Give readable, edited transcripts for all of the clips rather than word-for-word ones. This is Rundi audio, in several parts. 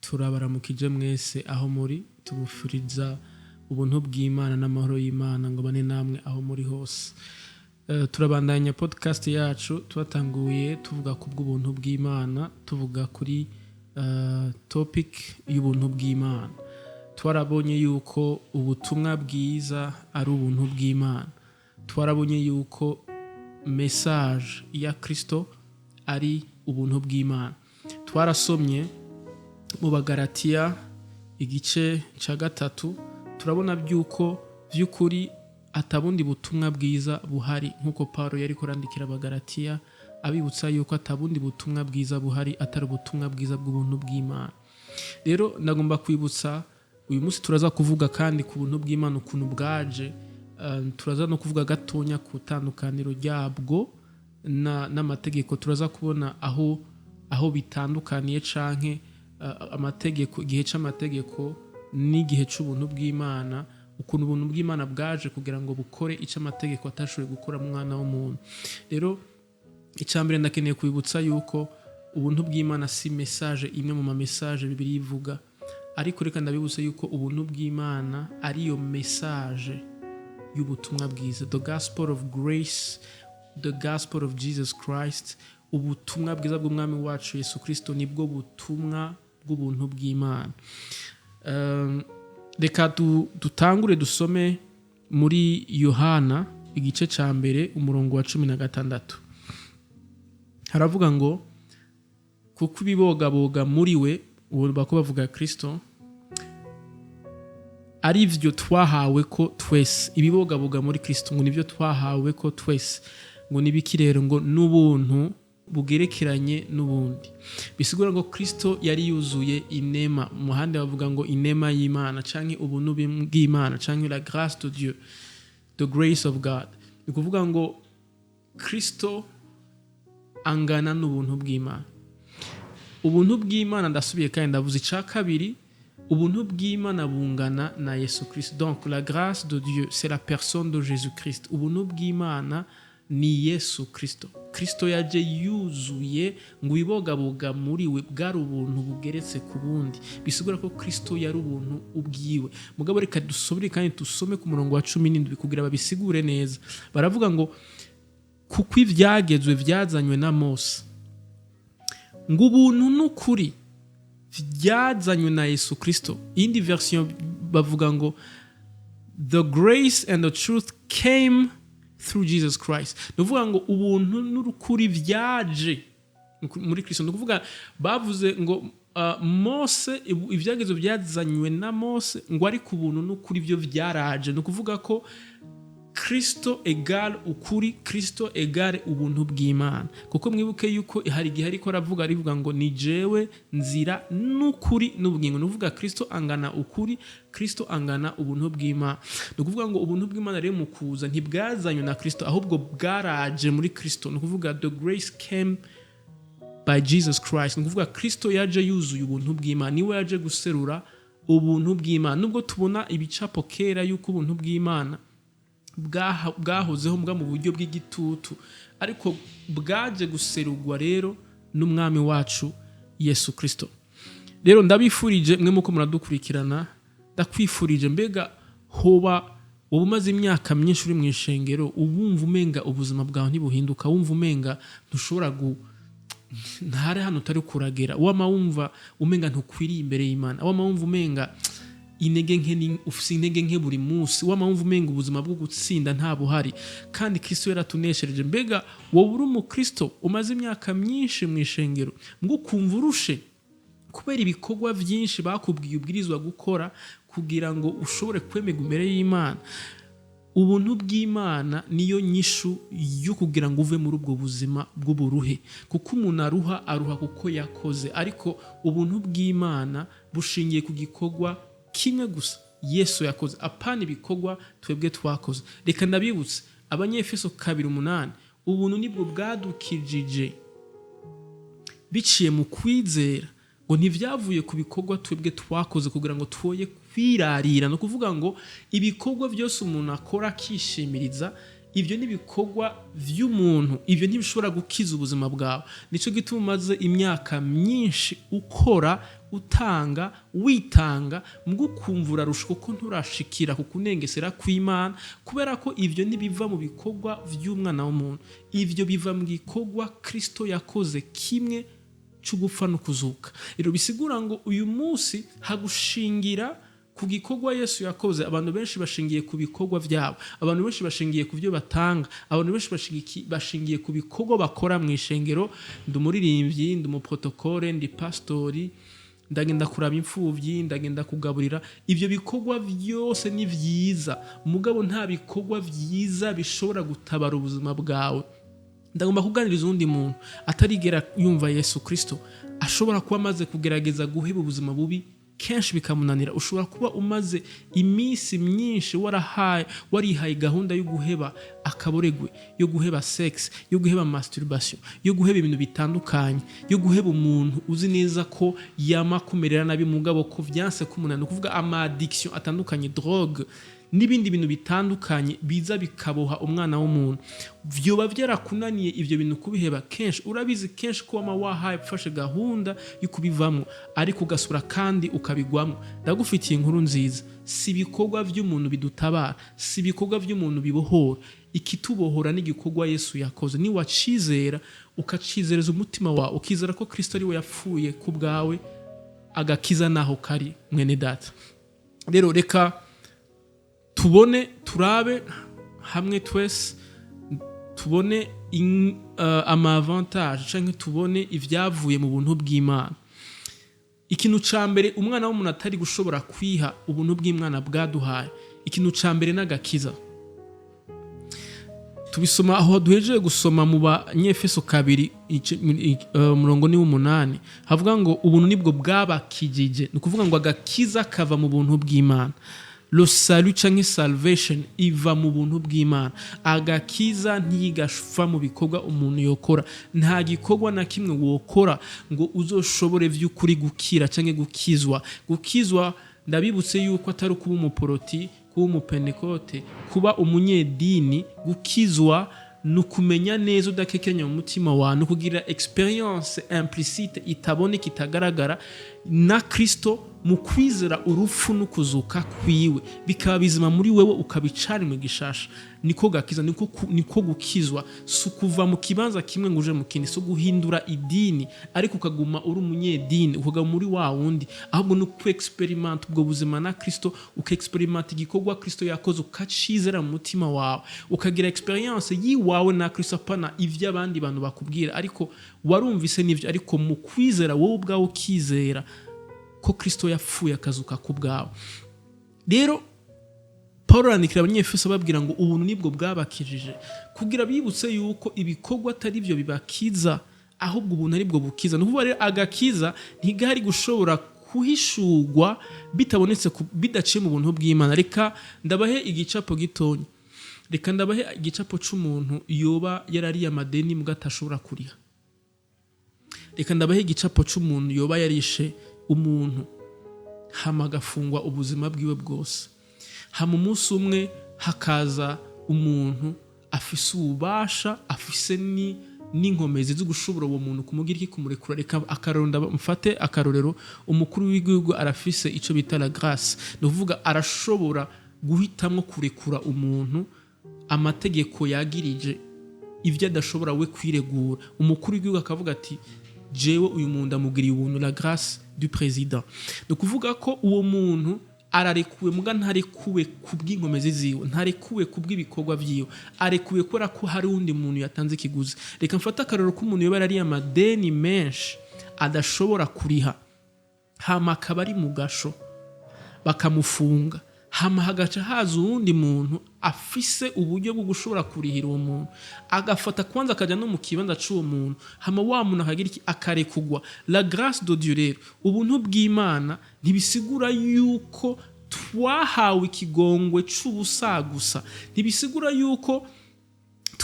turabaramukije mwese aho muri tubufuriza ubuntu bw'Imana n'amahoro y'Imana ngo bane namwe aho muri hose. Turabandanya podcast yacu twatanguye tuvuga ku bw'ubuntu bw'Imana, tuvuga kuri topic y'ubuntu bw'Imana. Twarabonye yuko ubutumwa bwiza ari ubuntu bw'Imana. Twarabonye yuko message ya Kristo ari ubuntu bw'Imana. Twarasomye mu Bagalatiya igice ca 3 turabona byuko vy'ukuri atabundi butumwa bwiza buhari, nkuko Paulo yari korandikira Abagalatiya abibutsa yuko atabundi butumwa bwiza buhari atari ubutumwa bwiza bw'ubuntu bw'Imana. Rero ndagomba kwibutsa uyu munsi turaza kuvuga kandi ku buntu bw'Imana ukuntu bwaje, turaza no kuvuga gatonya ku tandukaniro ryabwo n'amategeko. Turaza kubona aho bitandukaniye canke amategeko, igihe c'amategeko n'igihe c'ubuntu bw'Imana, ukuntu ubuntu bw'Imana bwaje kugira ngo bukore ico amategeko atashoboye gukora mu mwana w'umuntu. Rero icambere ndakeneye kwibutsa yuko ubuntu bw'Imana si message imwe mu message Bibiliya ivuga, ariko reka ndabibutsa yuko ubuntu bw'Imana ari yo message y'ubutumwa bwiza, the gospel of grace, the gospel of Jesus Christ. Ubutumwa bwiza bw'umwami wacu Yesu Kristo nibwo butumwa bw'ubuntu bw'Imana. Reka dutangure dusome muri Yohana igice ca mbere umurongo wa 16. Haravuga ngo kuko ibibogaboga muri we, uwo bako bavuga Kristo, ari vyo twahawe ko twese. Ibibogaboga muri Kristo ngo nivyo twahawe ko twese, ngo nibiki rero? Ngo n'ubuntu bugerekeranye n'ubundi. Bisigura ngo Kristo yari yuzuye inema. Muhande bavuga ngo inema y'Imana canke ubuntu bw'Imana canke la grâce de Dieu, the grace of God. Ni kuvuga ngo Kristo angana n'ubuntu bw'Imana. Ubuntu bw'Imana ndasubiye kandi ndavuze ica kabiri, ubuntu bw'Imana bungana na Yesu Kristo. Donc la grâce de Dieu c'est la personne de Jésus-Christ. Ubuntu bw'Imana ni Yesu Kristo. Kristo yaje yuzuye ngo ibogaboga muri we bwari ubuntu bugeretse ku bundi. Bisigura ko Kristo yari ubuntu ubwiwe. Mugabo reka dusubire kandi tusome ku murongo wa 17 kugira babisigure neza. Baravuga ngo kuko Ivyagezwe vyazanywe na Mose, ngo ubuntu n'ukuri vyazanywe na Yesu Kristo. Indi version bavuga ngo the grace and the truth came through Jesus Christ. Nuvuga ngo ubuntu n'urukuri vyaje muri Kristo. Nukuvuga bavuze ngo Mose, Ivyagezwe vyazanywe na Mose, ngo ari ku buntu n'ukuri byo vyaraje. Nukuvuga ko Kristo egal ukuri, Kristo egal ubuntu bw'Imana. Kuko mwibuke yuko hari igihe ariko rivuga ngo ni jewe nzira n'ukuri n'ubugingo. Nuvuga Kristo angana ukuri, Kristo angana ubuntu bw'Imana. Nukuvuga ngo ubuntu bw'Imana rero mukuza ntibwazanywe na Kristo, ahubwo bwaraje muri Kristo. Nukuvuga the grace came by Jesus Christ. Nukuvuga Kristo yaje yuzuye ubuntu bw'Imana, niwe yaje guserura ubuntu bw'Imana. Nubwo tubona ibicapo kera yuko ubuntu bw'Imana bwahozeho mbwa mu buryo bw'igitutu, ariko bwaje guserurwa rero n'umwami wacu Yesu Kristo. Rero ndabifurije mwe muko muradukurikirana, ndakwifurije mbega hoba ubumaze imyaka myinshi uri mu ishengero, ubumva umenga ubuzima bwawe ntibuhinduka, wumva umenga ntushobora ntare hano utari kuragera, wama wumva umenga ntukwiriye imbere y'Imana, wama wumva umenga ufise intege nke buri munsi, wama wumva umenga ubuzima bwo gutsinda nta buhari, kandi Kristo yaratuneshereje. Mbega wowe uri mu Kristo umaze imyaka myinshi mu ishengero, ngo kumva urushe kubera ibikorwa byinshi bakubwiye ubwirizwa gukora kugira ngo ushobore kwemega imbere y'Imana. Ubuntu bw'Imana niyo nyishu yo kugira ngo uve muri ubwo buzima bw'uburuhe, kuko umuntu aruha kuko yakoze, ariko ubuntu bw'Imana bushingiye ku gikorwa kimwe gusa Yesu yakoze, apana ibikorwa twebwe twakoze. Reka ndabibutse Abanyefeso 2:8, ubuntu nibwo bwadukijije biciye mu kwizera, ngo ntivyavuye ku bikorwa twebwe twakoze kugira ngo twoye kwirarira. No kuvuga ngo ibikorwa byose umuntu akora akishimiriza, Ivyo nibikorwa vy'umuntu, ivyo ntibishobora gukiza ubuzima bwawe. Nico gituma umaze imyaka myinshi ukora utanga witanga mugo kumvura rushuko ko nturashikira kukunengesera kw'Imana kubera ko ivyo nibiva mu bikorwa vy'umwana w'umuntu ivyo biva mu gikorwa Kristo yakoze kimwe cy'ugupfa no kuzuka rero bisigura ngo uyu munsi hagushingira ku gikorwa Yesu yakoze abantu benshi bashingiye ku bikorwa vyabo abantu benshi bashingiye ku byo batanga abantu benshi bashingiye ku bikorwa bakora mu ishengero ndumuririmbyi ndumuprotokole ndi pastori ndagenda kuraba imfuvyi ndagenda kugaburira ivyo bikorwa byose ni vyiza mugabo nta bikorwa vyiza bishobora gutabara ubuzima bwawe ndagomba kuganiriza undi muntu atarigera yumva Yesu Kristo ashobora kuba amaze kugerageza guheba ubuzima bubi kenshi bikamunanira ushobora kuba umaze iminsi myinshi warihaye gahunda yo guheba akaboregwe yo guheba sex yo guheba masturbation yo guheba ibintu bitandukanye yo guheba umuntu uzi neza ko yama kumerera nabi mugabo ko vyanse kumunana kuvuga ama addiction atandukanye drogue n'ibindi bintu bitandukanye biza bikaboha umwana w'umuntu vyoba vyarakunaniye ivyo bintu kubiheba kenshi urabizi kenshi ko wahaye ufashe gahunda yo kubivamo ariko ugasura kandi ukabigwamo ndagufitiye inkuru nziza si bikorwa vy'umuntu bidutabara si bikorwa vy'umuntu bibohora ikitubohora n'igikorwa Yesu yakoze ni wacizera ukacizereza umutima wawe ukizera ko Kristo ari we yapfuye ku bwawe agakiza naho kari mwene data rero reka tubone turabe hamwe twese tubone amavantage canke tubone ivyavuye mu buntu bw'Imana ikintu ca mbere umwana w'umuntu atari gushobora kwiha ubuntu bw'Imana bwaduhaye ikintu ca mbere n'agakiza tubisoma aho duhejeje gusoma mu Banyefeso 2:8 havuga ngo ubuntu nibwo bwabakijije ni kuvuga ngo agakiza kava mu buntu bw'Imana le salut canke salvation iva mu buntu bw'Imana agakiza ntigashufa mu bikorwa umuntu yokora nta gikorwa na kimwe wokora ngo uzoshobore vy'ukuri gukira canke gukizwa ndabibutse yuko atari kuba umuporoti kuba umupentekote kuba umunyedini gukizwa nukumenya neza udakekenya mu mutima wawe nukugira experience implicite itaboneka itagaragara na Kristo mu kwizera urupfu n'ukuzuka kwiwe bikaba bizima muri wewe ukabicarimwe gishasha niko gakiza niko gukizwa sukuva mu kibanza kimwe nguje mu kindi so guhindura idini ariko ukaguma uri umunyedini ukaguma muri wa wundi ahubwo no experiment ubwo buzima na Kristo experiment igikorwa Kristo yakoze ukacizera mu mutima wawe ukagira experience yiwawe na Kristo apana ivyo abandi bantu bakubwira ariko warumvise nivyo ariko mu kwizera wowe ubwawe ukizera ko Kristo yapfuye akazuka ku bwawe rero Paulo arandikira Abanyefeso babwira ngo ubuntu nibwo bwabakijije kugira bibutse yuko ibikorwa atari byo bibakiza ahubwo ubuntu ari bwo bukiza nukuvuga rero agakiza ntigari gushobora kuhishurwa bitabonetse bidaciye mu buntu bw'Imana reka ndabahe igicapo gitonye reka ndabahe igicapo c'umuntu yoba yarariye amadeni mugatashobora kuriha reka ndabahe igicapo c'umuntu yoba yarishe umuntu hama agafungwa ubuzima bwiwe bwose hama umunsi umwe hakaza umuntu afise ububasha afise n'inkomezi zo gushobora uwo muntu kumugira iki kumurekura reka akaronda mfate akarorero umukuru w'igihugu arafise ico bita la grâce no kuvuga arashobora guhitamwo kurekura umuntu amategeko yagirije ivyo adashobora we kwiregura umukuru w'igihugu akavuga ati jewe uyu muntu amugiriye ubuntu la grâce du président no kuvuga ko uwo muntu ararekuwe muga ntarekuwe kubw'inkomezi ziwe ntarekuwe kubw'ibikorwa vyiwe arekuwe kubera ko hari undi muntu yatanze ikiguzi reka mfata akarero ko umuntu yoba yarariye amadeni menshi adashobora kuriha hama akaba ari mu gasho bakamufunga hama hagaca haza uwundi muntu afise uburyo bwo gushobora kurihira uwo muntu agafata kwanza akaja no mu kibanza c'uwo muntu hama wa muntu akagira iki akarekugwa la grâce de Dieu rero ubuntu bw'Imana ntibisigura yuko twahawe ikigongwe c'ubusa gusa ntibisigura yuko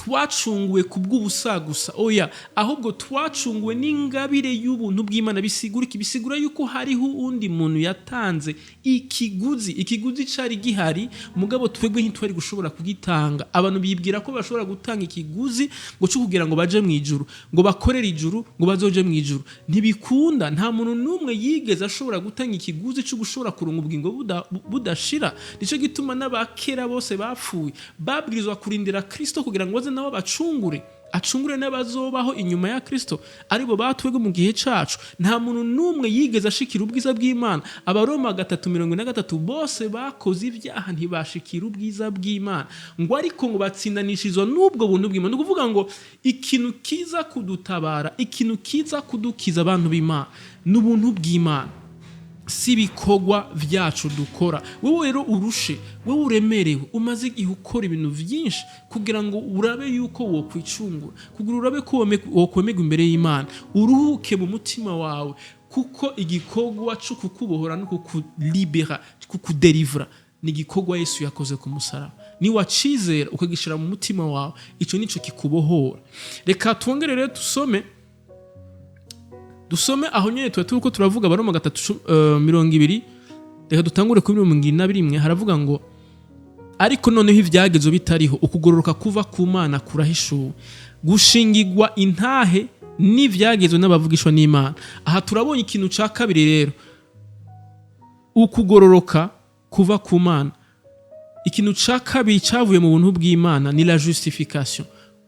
ntitwacunguwe ku bw'ubusa gusa, oya, ahubwo twacunguwe n'ingabire y'ubuntu bw'Imana. Bisigura yuko hariho undi muntu yatanze ikiguzi cari gihari, mugabo twebwe ntitwari gushobora kugitanga. Abantu bibwira ko bashobora gutanga ikiguzi ngo cyo kugira ngo baje mu ijuru, ngo bakorere ijuru, ngo bazoje mu ijuru. Ntibikunda. Nta muntu n'umwe yigeze ashobora gutanga ikiguzi cyo gushobora kuronka ubugingo budashira. Nico gituma n'abakera bose bapfuye babwirizwa kurindira Kristo kugira ngo baze nabo acungure n'abazobaho inyuma ya Kristo, aribo batwebwe mu gihe cacu. Nta muntu n'umwe yigeze ashikira ubwiza bw'Imana. Abaroma 3:33 bose bakoze ibyaha ntibashikira ubwiza bw'Imana, ngo ariko ngo batsindanishirizwa n'ubwo buntu bw'Imana. Ni ukuvuga ngo ikintu kiza kudutabara, ikintu kiza kudukiza abantu b'Imana n'ubuntu bw'Imana, si ibikorwa vyacu dukora. Wewe rero urushe, wewe uremerewe, umaze igihe ukora ibintu vyinshi kugira ngo urabe yuko wokwicungura, kugira urabe ko wokwemegwa imbere y'Imana, uruhuke mu mutima wawe, kuko igikorwa cyo kukubohora no kukulibera, kukudelivra ni igikorwa Yesu yakoze ku musaraba. Ni wacizera ukagishira mu mutima wawe, ico nico kikubohora. Reka twongere rero dusome aho nyene turiko turavuga Abaroma 3:20. Reka dutangure kuri 21. Haravuga ngo ariko noneho ivyagezwe bitariho, ukugororoka kuva ku Mana kurahishuwe, gushingirwa intahe n'ivyagezwe n'abavugishwa n'Imana. Aha turabonye ikintu ca kabiri rero, ukugororoka kuva ku Mana. Ikintu ca kabiri cavuye mu buntu bw'Imana ni la justification.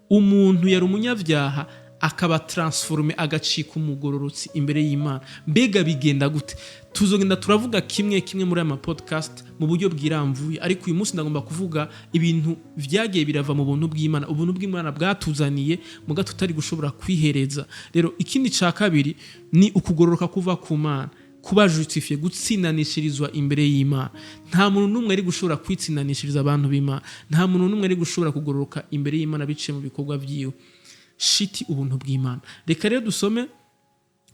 Umuntu yari umunyavyaha akaba transforme, agacika umugororotsi imbere y'Imana. Mbega bigenda gute? Tuzogenda turavuga kimwe muri ama podcast mu buryo bwiramvuye, ariko uyu munsi ndagomba kuvuga ibintu vyagiye birava mu buntu bw'Imana, ubuntu bw'Imana bwatuzaniye muga tutari gushobora kwihereza. Rero ikindi ca kabiri ni ukugororoka kuva ku Mana, kuba justifié, gutsindanishirizwa imbere y'Imana. Nta muntu n'umwe ari gushobora kwitsindanishiriza abantu b'Imana, nta muntu n'umwe ari gushobora kugororoka imbere y'Imana biciye mu bikorwa vyiwe. Shiti ubuntu bw'Imana. Reka rero dusome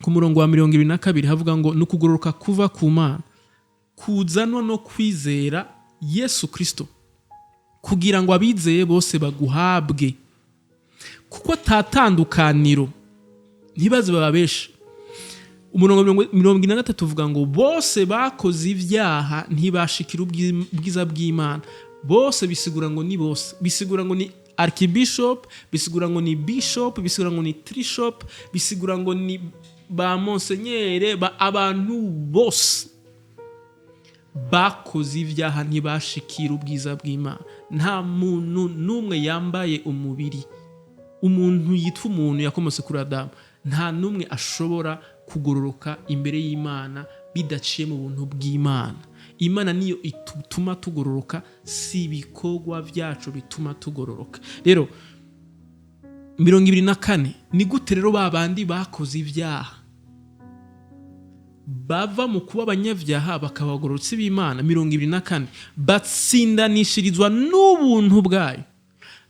ku murongo wa 22. Havuga ngo nukugororoka kuva ku Mana kuzanwa no kwizera Yesu Kristo, kugira ngo abizeye bose baguhabwe, kuko tatandukaniro ntibaze bababesha. Umurongo 23 uvuga ngo bose bakoze ibyaha ntibashikira ubwiza bw'Imana. Bose bisigura ngo ni bose, bisigura ngo ni archbishop, bisigura ngo ni bishop, bisigura ngo ni trishop, bisigura ngo ni ba monseigneur, abantu bose bakoze ibyaha ntibashikira ubwiza bw'Imana. Nta muntu n'umwe yambaye umubiri, umuntu yitwa umuntu yakomotse kuri Adamu, nta n'umwe ashobora kugororoka imbere y'Imana bidaciye mu buntu bw'Imana. Imana niyo ituma tugororoka, si ibikorwa vyacu bituma tugororoka. Rero 24 ni gute rero babandi bakoze ibyaha bava mu kuba abanyavyaha bakabagororotsi b'Imana? 24 batsindanishirizwa n'ubuntu bwayo,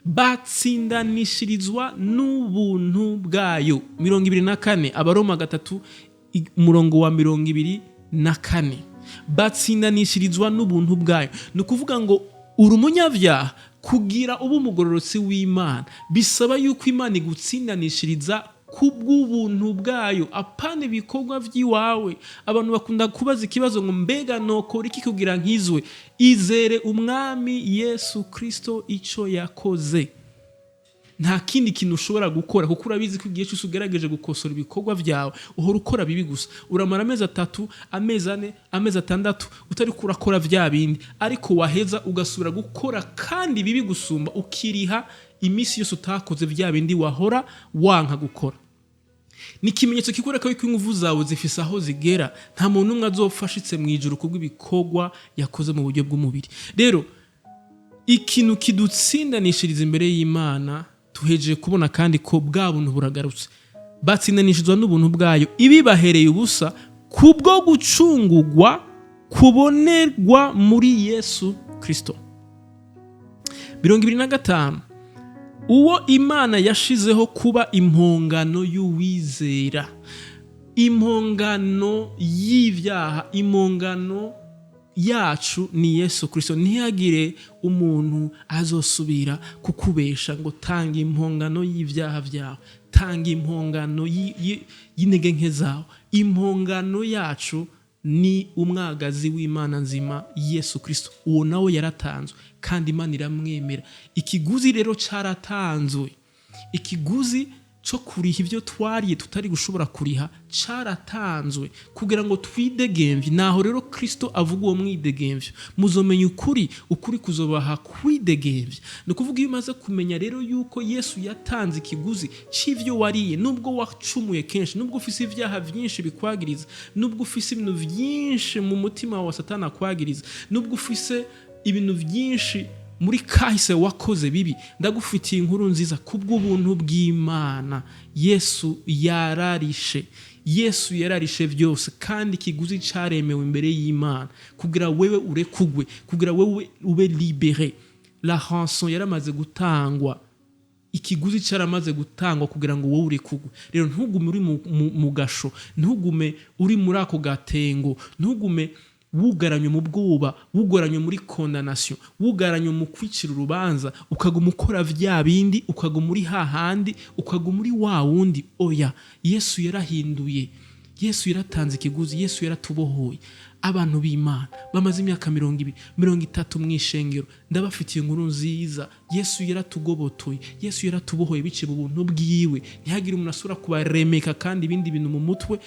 batsindanishirizwa n'ubuntu bwayo. 24 Abaroma 3 umurongo wa 24, batsindanishirizwa n'ubuntu bwayo. Ni ukuvuga ngo uri umunyavyaha kugira ubu umugororotsi w'Imana, bisaba yuko Imana igutsindanishiriza kubw'ubuntu bwayo, apana ibikorwa vy'iwawe. Abantu bakunda kubaza ikibazo ngo mbega nokora iki kugira nkizwe? Izere umwami Yesu Kristo ico yakoze. Nta kindi kintu ushobora gukora, kuko urabizi ko igihe cyose ugerageje gukosora ibikorwa vyawe uhora ukora bibi gusa. Uramara amezi 3, amezi 4, amezi 6 utari kurakora vya bindi, ariko waheza ugasubira gukora kandi bibi gusumba, ukiriha imisi yose utakoze vya bindi wahora wanka gukora. Ni ikimenyetso kikoreka yuko inguvu zawe zifise aho zigera. Nta muntu n'umwe azofashitse mu ijuru kubw'ibikorwa yakoze mu buryo bw'umubiri. Rero ikintu kidutsindanishiriza imbere y'Imana tuhejeje kubona kandi ko bwa buntu buragarutse. Batsindanishizwa n'ubuntu bwayo, ibibahereye ubusa kubwo gucungurwa kubonerwa muri Yesu Kristo. 25 uwo Imana yashizeho kuba impongano y'uwizera, impongano y'ivyaha, impongano yacu ni Yesu Kristo. Ntihagire umuntu azosubira kukubesha ngo tanga impongano y'ivyaha vyawe, tanga impongano y'intege nke zawe. Impongano yacu ni umwagazi w'Imana nzima Yesu Kristo. Uwo nawe yaratanzwe kandi Imana iramwemera. Ikiguzi rero caratanzwe. Ikiguzi cyo kuriha ivyo twariye tutari gushobora kuriha caratanzwe kugira ngo twidegemvye. Naho rero Kristo avuga uwo mwidegemvyo, muzomenya ukuri kuzobaha kwidegemvya. Ni kuvuga iyo umaze kumenya rero yuko Yesu yatanze ikiguzi c'ivyo wariye, nubwo wacumuye kenshi, nubwo ufise ivyaha vyinshi bikwagiriza, nubwo ufise ibintu vyinshi mu mutima wa Satani akwagiriza, nubwo ufise ibintu vyinshi muri kahise wakoze bibi, ndagufitiye inkuru nziza. Kubw'ubuntu bw'Imana Yesu yararishe byose, kandi ikiguzi caremewe imbere y'Imana kugira wewe urekugwe, kugira wewe ube libéré. La rançon yaramaze gutangwa, ikiguzi caramaze gutangwa kugira ngo wowe urekugwe. Rero ntugume uri mu gasho, ntugume uri muri ako gatengo, ntugume wugaranye mu bwoba, wugaranye muri condamnation, wugaranye mu kwicira urubanza, ukaguma ukora vya bindi, ukaguma muri hahandi, ukaguma muri wa wundi. Oya, Yesu yarahinduye, Yesu yaratanze ikiguzi, Yesu yaratubohoye. Abantu b'Imana bamaze imyaka 20, 30 mw'ishengero, ndabafitiye inkuru nziza. Yesu yaratugobotoye, Yesu yaratubohoye biciye mu buntu bwiwe. Ntihagire umuntu asura kubaremeka kandi ibindi bintu mu mutwe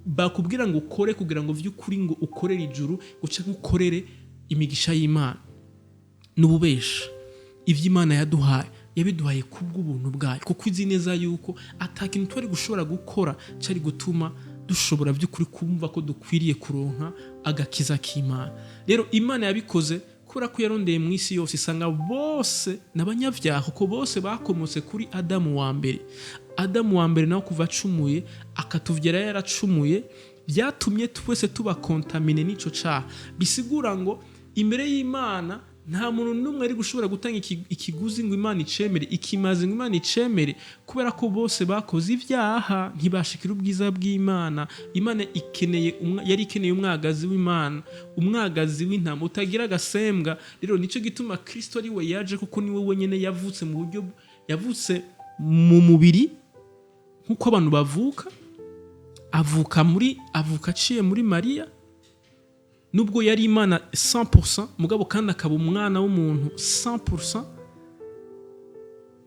bakubwira ngo ukore kugira ngo vy'ukuri ngo ukorere ijuru, uce ukorere imigisha y'Imana. N'ububesha ivy'Imana yabiduhaye kubw'ubuntu bwayo, kuko izi neza yuko atakintu twari gushobora gukora cari gutuma dushobora vy'ukuri kumva ko dukwiriye kuronka agakiza k'Imana. Rero Imana yabikoze kubera ko yarondeye mu isi yose, isanga bose n'abanyavyaha, kuko bose bakomotse kuri Adamu wa mbere. Adamu wa mbere nawe kuva acumuye akatuvyera yaracumuye, byatumye twese tuba contamine n'ico caha. Bisigura ngo imbere y'Imana nta muntu n'umwe ari gushobora gutanga ikiguzi ngo Imana icemere, ikimaze ngo Imana icemere, kubera ko bose bakoze ivyaha ntibashikira ubwiza bw'Imana. Imana yari ikeneye umwagazi w'Imana, umwagazi w'intama utagira agasembwa. Rero nico gituma Kristo ari we yaje, kuko niwe wenyene yavutse mu buryo, yavutse mu mubiri nkuko abantu bavuka, avuka aciye muri Mariya, nubwo yari Imana 100%, mugabo kandi akaba umwana w'umuntu 100%.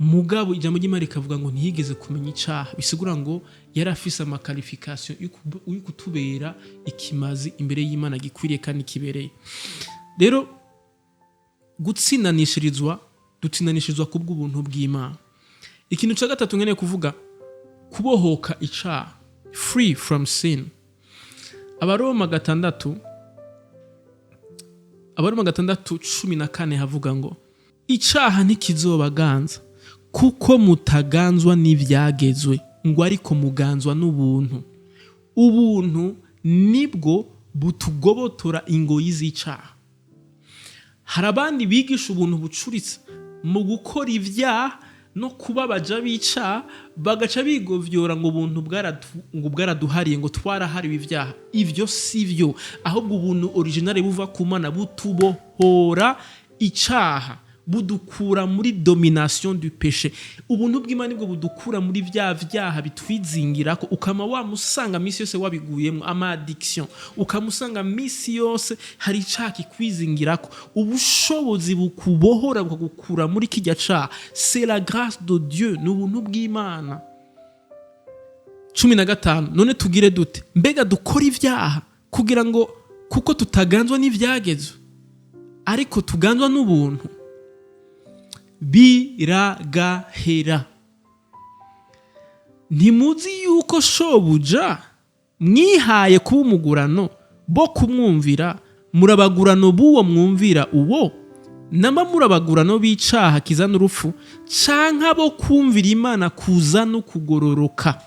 Mugabo ijambo ry'Imana rikavuga ngo ntiyigeze kumenya icaha. Bisigura ngo yari afise amakarifikasiyo yo kutubera ikimazi imbere y'Imana gikwiriye kandi kibereye. Rero dutsindanishirizwa kubw'ubuntu bw'Imana. Ikintu cya gatatu nkeneye kuvuga, kubohoka icaha, free from sin. Abaroma 6:14 havuga ngo icaha ntikizobaganza, kuko mutaganzwa n'ivyagezwe, ngo ariko muganzwa n'ubuntu. Ubuntu nibwo butugobotora ingoyi z'icaha. Hari abandi bigisha ubuntu bucuritse mu gukora ivyaha no kubabaja bica, bagaca bigovyora ngo ubuntu bwaraduhariye, ngo twarahariwe ivyaha. Ivyo sivyo, ahubwo ubuntu original buva ku Mana butubohora icaha, budukura muri domination du péché. Ubuntu bw'Imana nibwo budukura muri vya vyaha bitwizingirako, ukama wamusanga misi yose wabiguyemo ama addiction, ukamusanga misi yose hari icaha kikwizingirako. Ubushobozi bukubohora bukagukura muri kijya caha, c'est la grâce de Dieu, n'ubuntu bw'Imana. 15. None tugire dute? Mbega dukora ivyaha kugira ngo kuko tutaganzwa n'ivyagezwe, ariko tuganzwa n'ubuntu? Biragahera. Ntimuzi yuko shobuja mwihaye kuba umugurano bo kumwumvira, murabagurano b'uwo mwumvira uwo, namba murabagurano b'icaha kizana urupfu, canke abo kumvira Imana kuzana ukugororoka.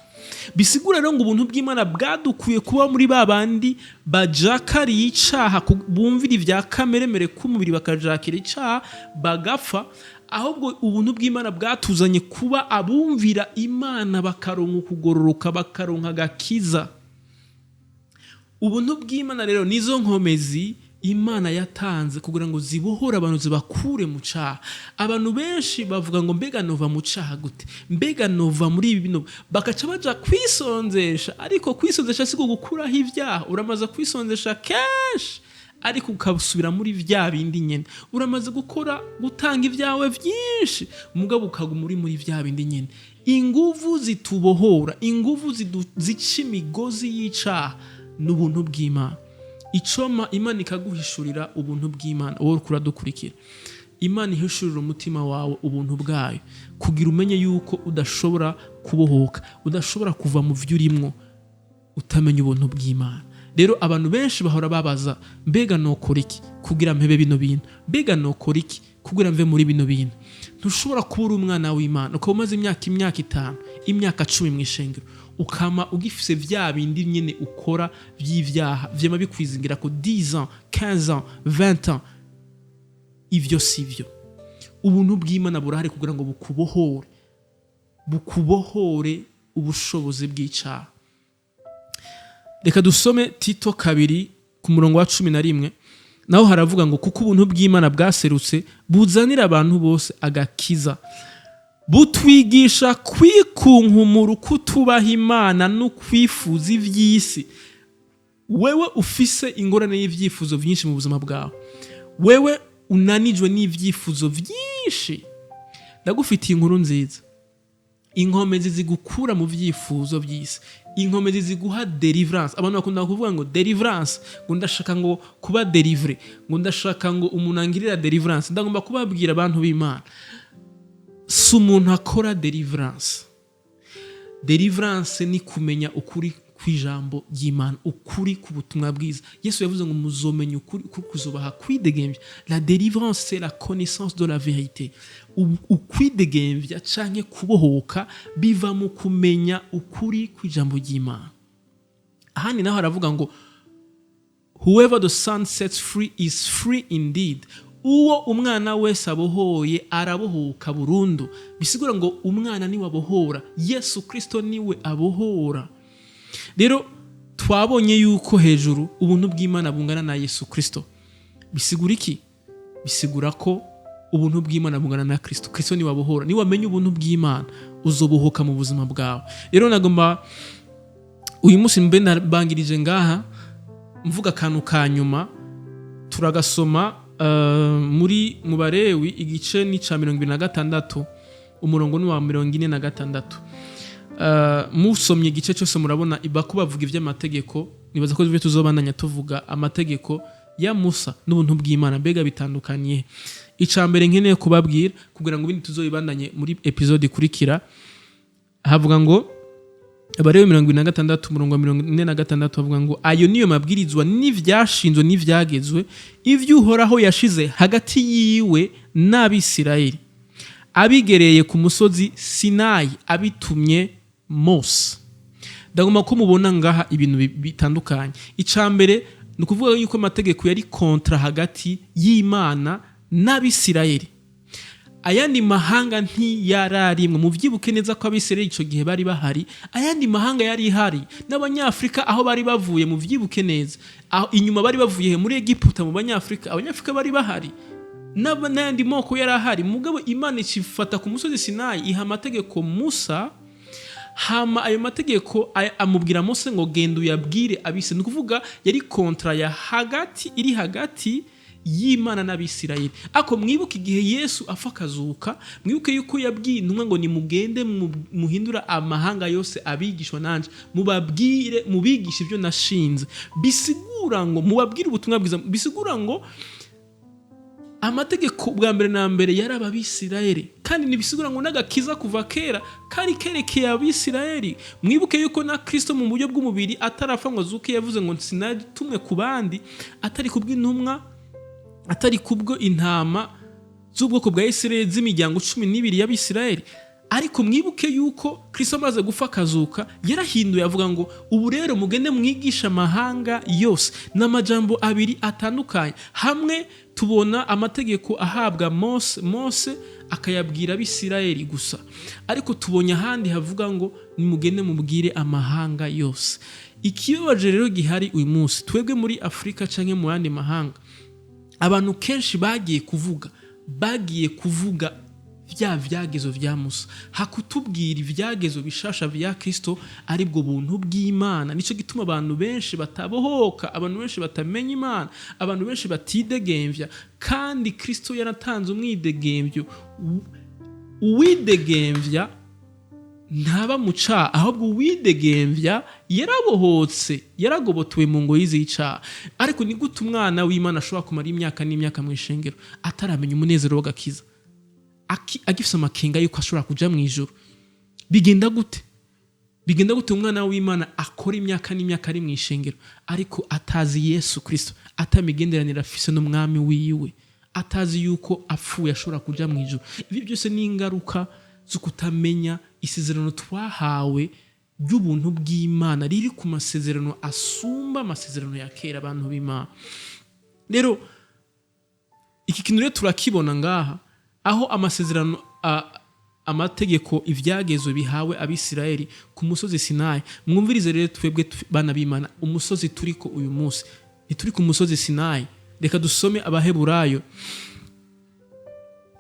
Bisigura rero ngo ubuntu bw'Imana bwadukuye kuba muri babandi bajakariye icaha, bumvira ivya kameremere k'umubiri bakajakira icaha bagapfa. Ahubwo ubuntu bw'Imana bwatuzanye kuba abumvira Imana bakaronka ukugororoka, bakaronka agakiza. ubuntu bw'Imana rero nizo nkomezi Imana yatanze kugira ngo zibohore abantu zibakure mu caha. Abantu benshi bavuga ngo mbega nova mu caha gute, mbega nova muri ibi bino, bakaca baja kwisonzesha. Ariko kwisonzesha siko gukuraho ibyaha, uramaze kwisonzesha kenshi ariko ukabusubira muri vya bindi nyene. Uramaze gutanga ibyawe vyinshi mugabo ukaguma muri vya bindi nyene. Inguvu zitubohora, inguvu zica imigozi y'icaha n'ubuntu bw'Imana. Icoma Imana ikaguhishurira ubuntu bw'Imana, wowe kuradukurikira. Imana ihishurira umutima wawe ubuntu bwayo kugira umenye yuko udashobora kubohoka, udashobora kuva mu vy'urimwo utamenya ubuntu bw'Imana. Rero abantu benshi bahora babaza mbega nokora iki kugira mpebe bino bintu, mbega nokora iki kugira mve muri bino bintu. Ntushobora kubura umwana w'Imana ukaba umaze imyaka 5, imyaka 10 mw'ishengero ukama ugifise vya bindi nyene ukora vy'ivyaha vyema bikwizingira ko 10 ans, 15 ans, 20 ans. Ivyo sivyo. Ubuntu bw'Imana burahari kugira ngo bukubohore ubushobozi bw'icaha. Reka dusome Tito 2 ku murongo wa 11. Naho haravuga ngo kuko ubuntu bw'Imana bwaserutse buzanira abantu bose agakiza, butwigisha kwikunkumura kutubaha Imana no kwifuza ivy'isi. Wewe ufise ingorane y'ivyifuzo vyinshi mu buzima bwawe, wewe unanijwe n'ivyifuzo vyinshi, ndagufitiye inkuru nziza. Inkomezi zigukura mu vyifuzo vy'isi, inkomezi ziguha deliverance. Abantu bakunda kuvuga ngo deliverance, ngo ndashaka ngo kuba delivery, ngo ndashaka ngo umuntu angirira deliverance. Ndagomba kubabwira abantu b'Imana, si umuntu akora deliverance. Deliverance ni kumenya ukuri kw'ijambo ry'Imana, ukuri ku butumwa bwiza. Yesu yavuze ngo muzomenya ukuri kuzobaha kwidegembya. La délivrance c'est la connaissance de la vérité. Ukwidegembya canke kubohoka biva mu kumenya ukuri kw'ijambo ry'Imana. Ahandi naho haravuga ngo whoever the Son sets free is free indeed. Uwo umwana wese abohoye arabohoka burundu. Bisigura ngo umwana niwe abohora, Yesu Kristo niwe abohora. Rero twabonye yuko hejuru ubuntu bw'Imana bungana na Yesu Kristo. Bisigura iki? Bisigura ko ubuntu bw'Imana bungana na Kristo. Kristo niwe abohora. Ni wamenye ubuntu bw'Imana uzobohoka mu buzima bwawe. Rero nagomba uyu munsi mbe nabangirije ngaha mvuga akantu ka nyuma turagasoma muri mu Balewi igice ni ca 26 umurongo ni wa 46. Musomye igice cyose murabona ibako bavuga ivy'amategeko. Nibaza ko tuzobandanya tuvuga amategeko ya Musa n'ubuntu bw'Imana mbega bitandukanye. Icambere nkeneye kubabwira kugira ngo ibindi tuzoyibandanye muri episode ikurikira. Havuga ngo Balewi 26 umurongo wa 46 havuga ngo ayo niyo mabwirizwa n'ivyashinzwe n'ivyagezwe ivy'Uhoraho yashize hagati yiwe n'Abisirayeli abigereye ku musozi Sinayi abitumye Mose. Ndagomba ko mubona ngaha ibintu bitandukanye. Icambere ni ukuvuga yuko amategeko yari kontra hagati y'Imana n'Abisirayeli. Ayandi mahanga ntiyararimwe. Muvyibuke neza ko Abisirayeli ico gihe bari bahari, ayandi mahanga yari ihari. N'Abanyafrika aho bari bavuye muvyibuke neza, aho inyuma bari bavuye muri Egiputa mu Banyafrika, Abanyafrika bari bahari. N'ayandi moko yari ahari. Mugabo Imana ikifata ku musozi Sinayi iha amategeko Musa, hama ayo mategeko amubwira Mose ngo genda uyabwire abise. Nukuvuga yari kontra ya hagati iri hagati y'Imana n'Abisirayeli. Ako mwibuke igihe Yesu afakazuka, mwibuke yuko yabwiye intumwa ngo nimugende muhindura amahanga yose abigishwa nanje, mubabwire mubigisha ibyo nashinze. Bisigura ngo mubabwire ubutumwa bwiza. Bisigura ngo amategeko bwa mbere na mbere yari Abisirayeli, kandi nibisigura ngo n'agakiza kuva kera kari kerekeye Abisirayeli. Mwibuke yuko na Kristo mu buryo bw'umubiri atarafa ngo azuke yavuze ngo sinatumwe ku bandi atari kubw'intumwa, atari kubwo intama z'ubwoko bwa Isirayeli z'imiryango 12 y'Abisirayeli. Ariko mwibuke yuko Kristo amaze gufa akazuka yarahinduye avuga ngo ubu rero mugende mwigisha amahanga yose. N'amajambo abiri atandukanye. Hamwe tubona amategeko ahabwa Mose akayabwira abisirayeli gusa, ariko tubonye ahandi havuga ngo nimugende mubwire amahanga yose. Ikibabaje rero gihari uyu munsi twebwe muri Afrika canke mu yandi mahanga, abantu kenshi bagiye kuvuga vya vyagezwe vya Musa, hakutubwira ivyagezwe bishasha vya Kristo ari bwo buntu bw'Imana. Nico gituma abantu benshi batabohoka, abantu benshi batamenya Imana, abantu benshi batidegemvya, kandi Kristo yaratanze umwidegemvyo. Uwidegemvya ntaba muca, ahubwo uwidegemvya yarabohotse, yaragobotowe mu ngo y'icaha. Ariko ni gute umwana w'Imana ashobora kumara imyaka n'imyaka mu ishengero ataramenya umunezero w'agakiza, agifise amakenga yuko ashobora kuja mu ijuru? Bigenda gute umwana w'Imana akora imyaka n'imyaka ari mu ishengero ariko atazi Yesu Kristo, atamigenderanira afise n'umwami wiwe, atazi yuko apfuye ashobora kuja mu ijuru? Ibi byose ni ingaruka zo kutamenya isezerano twahawe ry'ubuntu bw'Imana riri ku masezerano asumba amasezerano ya kera abantu b'Imana. Rero iki kintu rero turakibona ngaha, aho amasezerano amategeko ivyagezwe bihawe abisirayeli ku musozi Sinayi. Mwumvirize rero twebwe bana b'Imana, umusozi turiko uyu munsi ntituri ku musozi Sinayi. Reka dusome Abaheburayo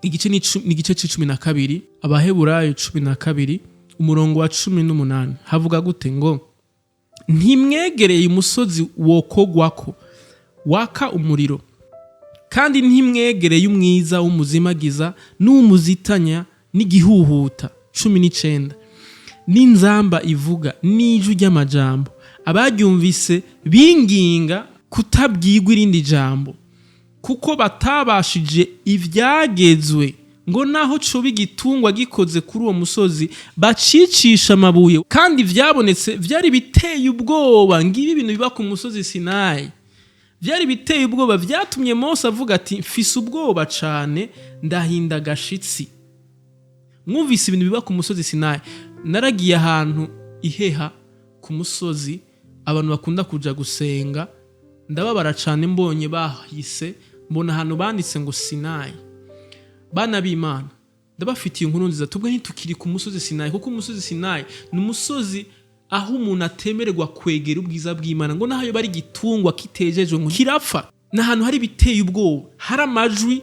igice c'12, Abaheburayo 12 umurongo wa 18 havuga gute ngo: ntimwegereye umusozi wokogwako waka umuriro, kandi ntimwegereye umwiza w'umuzimagiza n'umuzitanya n'igihuhuta. 19 n'inzamba ivuga n'ijwi ry'amajambo, abaryumvise binginga kutabwirwa irindi jambo, kuko batabashije ivyagezwe ngo naho coba igitungwa gikoze kuri uwo musozi bacicisha amabuye, kandi vyabonetse vyari biteye ubwoba. Ngibi ibintu biba ku musozi Sinayi vyari biteye ubwoba, vyatumye Mose avuga ati mfise ubwoba cane ndahinda gashitsi. Mwumvise ibintu biba ku musozi Sinayi. Naragiye ahantu iheha ku musozi abantu bakunda kuja gusenga, ndababara cane mbonye bahise mbona ahantu banditse ngo Sinayi. Bana b'Imana, ndabafitiye inkuru nziza, tubwo ntitukiri ku musozi Sinayi, kuko umusozi Sinayi ni umusozi aho umuntu atemererwa kwegera ubwiza bw'Imana, ngo naho bari gitungwa kitejejwe ngo kirapfa. N'ahantu hari biteye ubwoba, hari amajwi,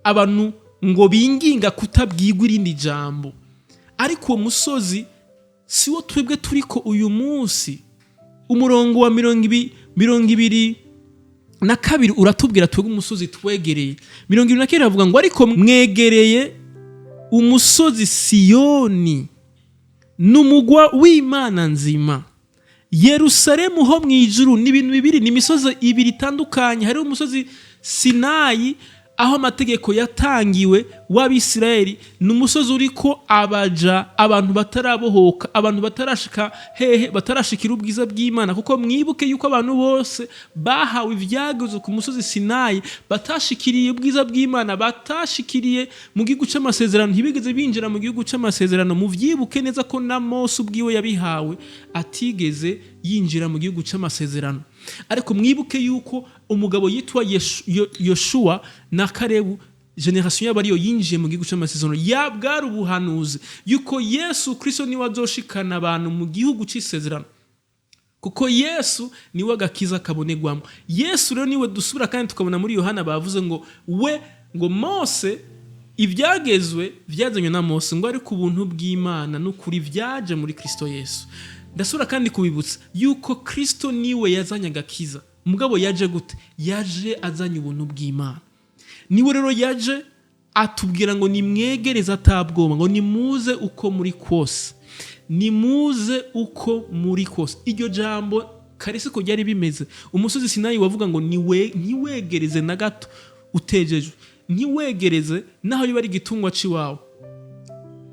abantu ngo binginga kutabwirwa irindi jambo. Ariko uwo musozi siwo twebwe turiko uyu munsi. Umurongo wa 22 uratubwira twebwe umusozi twegereye. 22 avuga ngo ariko mwegereye umusozi Siyoni n'umugwa w'Imana nzima, Yerusalemu ho mwijuru. Ni ibintu bibiri, ni imisozi ibiri itandukanye. Hari umusozi Sinayi aho amategeko yatangiwe w'Abisirayeli, ni umusozi uriko abantu batarabohoka, abantu batarashika batarashikira ubwiza bw'Imana. Kuko mwibuke yuko abantu bose bahawe ivyagezwe ku musozi Sinayi batashikiriye ubwiza bw'Imana, batashikiriye mu gihugu c'amasezerano, ntibigeze binjira mu gihugu c'amasezerano. Muvyibuke neza ko na Mose ubwiwe yabihawe atigeze yinjira mu gihugu c'amasezerano. Ariko mwibuke yuko umugabo yitwa Yoshua na Karebu, generation y'abariyo yinjiye mu gihugu c'amasezerano, yabwara ubuhanuzi yuko Yesu Kristo niwe azoshikana abantu mu gihugu c'isezerano, kuko Yesu niwe agakiza kabonegwamo. Yesu rero niwe dusubira kandi tukabona muri Yohana bavuze ngo Mose ivyagezwe vyazanywe na Mose, ngo ari ku buntu bw'Imana n'ukuri vyaje muri Kristo Yesu. Ndasura kandi kubibutsa yuko Kristo niwe yazanye agakiza. Mugabo yaje gute? Yaje azanye ubuntu bw'Imana. Niwe rero yaje atubwira ngo nimwegereze atabwoba, ngo nimuze uko muri kose, nimuze uko muri kose. Iryo jambo karisi ko ryari bimeze. Umusozi Sinayi wavuga ngo ntiwegereze na gato utejejwe, ntiwegereze naho biba ari igitungwa ciwawe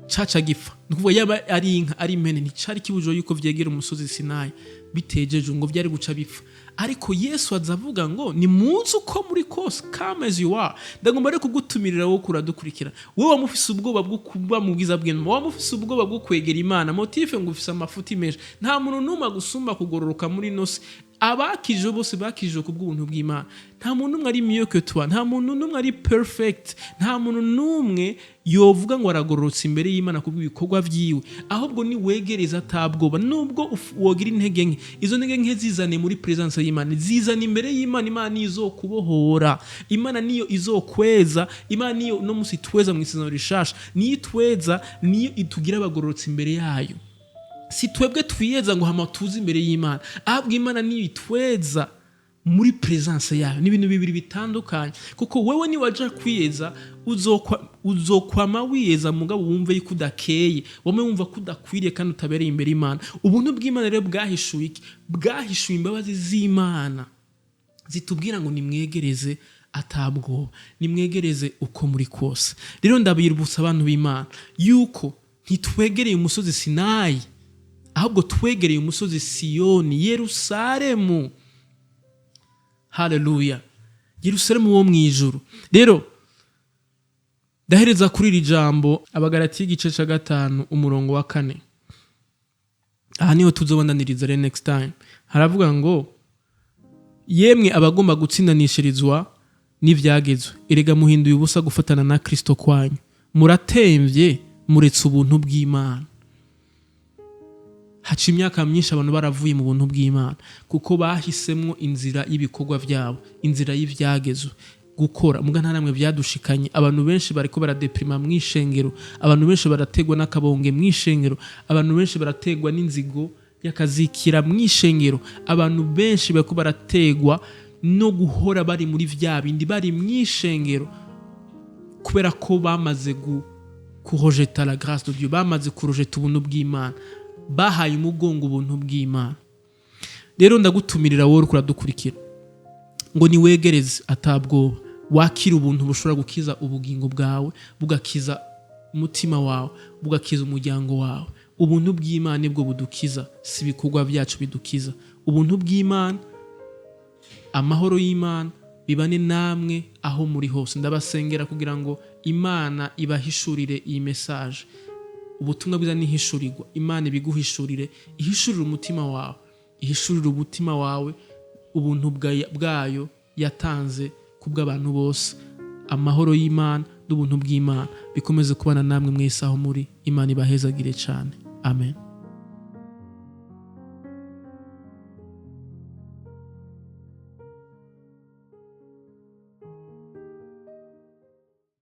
caca gipfa. Nukuvuga yaba ari inka ari impene, nticari kibujo yuko vyegera umusozi Sinayi bitejeje ngo vyari guca bipfa. Ariko Yesu azavuga ngo ni muzi uko muri kose, come as you are. Ndagomba rero kugutumirira wo kuradukurikira. Wewe wamufise ubwoba bwo kuba mu bwiza bw'Imana, wamufise ubwoba bwo kwegera Imana, motive ngo ufise amafuti menshi. Nta muntu numa gusumba kugororoka muri nose abakijwe bose bakijwe ku bw'ubuntu bw'Imana. Nta muntu numwe ari mieux que toi, nta muntu numwe ari perfect, nta muntu numwe yovuga ngo aragororotse imbere y'Imana ku bw'ibikorwa vyiwe, ahubwo ni wegereza atabwoba. Nubwo wogira intege nke, izo ntege nke zizane muri presence y'Imana, zizana imbere y'Imana. Imana niyo izokubohora, Imana niyo izokweza, Imana niyo no musi tweza mu isezerano rishasha, niyo itweza, niyo itugira abagororotse imbere yayo. Si twebwe twiyeza ngo hama tuzi imbere y'Imana, ahubwo Imana niyo itweza muri presence yayo. Ni ibintu bibiri bitandukanye, kuko wewe ni waja kwiyeza uzokwama wiyeza, mugabo wumve yuko udakeye, wame wumva ko udakwiriye kandi utabereye imbere y'Imana. Ubuntu bw'Imana rero bwahishuye iki? Bwahishuye imbabazi z'Imana zitubwira ngo nimwegereze atabwoba, nimwegereze uko muri kose. Rero ndabirubutsa abantu b'Imana yuko ntitwegereye umusozi Sinayi, ahubwo twegereye umusozi Siyoni, Yerusalemu. Haleluya, Yerusalemu wo mwijuru. Rero ndahereza kuri iri jambo Abagalatiya igice ca 5 umurongo wa 4. Aha niho tuzobandaniriza rero next time. Haravuga ngo yemwe abagomba gutsindanishirizwa n'ivyagezwe, erega muhinduye ubusa gufatana na Kristo kwanyu, muratemvye muretse ubuntu bw'Imana. Haca imyaka myinshi abantu baravuye mu buntu bw'Imana, kuko bahisemwo inzira y'ibikorwa vyabo, inzira y'ivyagezwe gukora. Muga nta namwe vyadushikanye. Abantu benshi bariko baradeprima mw'ishengero, abantu benshi barategwa n'akabonge mw'ishengero, abantu benshi barategwa n'inzigo yakazikira mw'ishengero, abantu benshi bariko barategwa no guhora bari muri vya bindi, bari mw'ishengero, kubera ko bamaze kurojeta la grâce de Dieu, bamaze kurojeta ubuntu bw'Imana, bahaye umugongo ubuntu bw'Imana. Rero ndagutumirira wowe kuradukurikira ngo niwegereze atabwoba, wakira ubuntu bushobora gukiza ubugingo bwawe, bugakiza umutima wawe, bugakiza umuryango wawe. Ubuntu bw'Imana nibwo budukiza, si ibikorwa byacu bidukiza. Ubuntu bw'Imana, amahoro y'Imana bibane namwe aho muri hose. Ndabasengera kugira ngo Imana ibahishurire iyi message. Ubutumwa bwiza nihishurirwa, Imana ibiguhishurire, ihishurire umutima wawe, ihishurire umutima wawe ubuntu bwayo yatanze kubw'abantu bose. Amahoro y'Imana n'ubuntu bw'Imana bikomeze kubana namwe mwese aho muri. Imana ibahezagire cyane. Amen.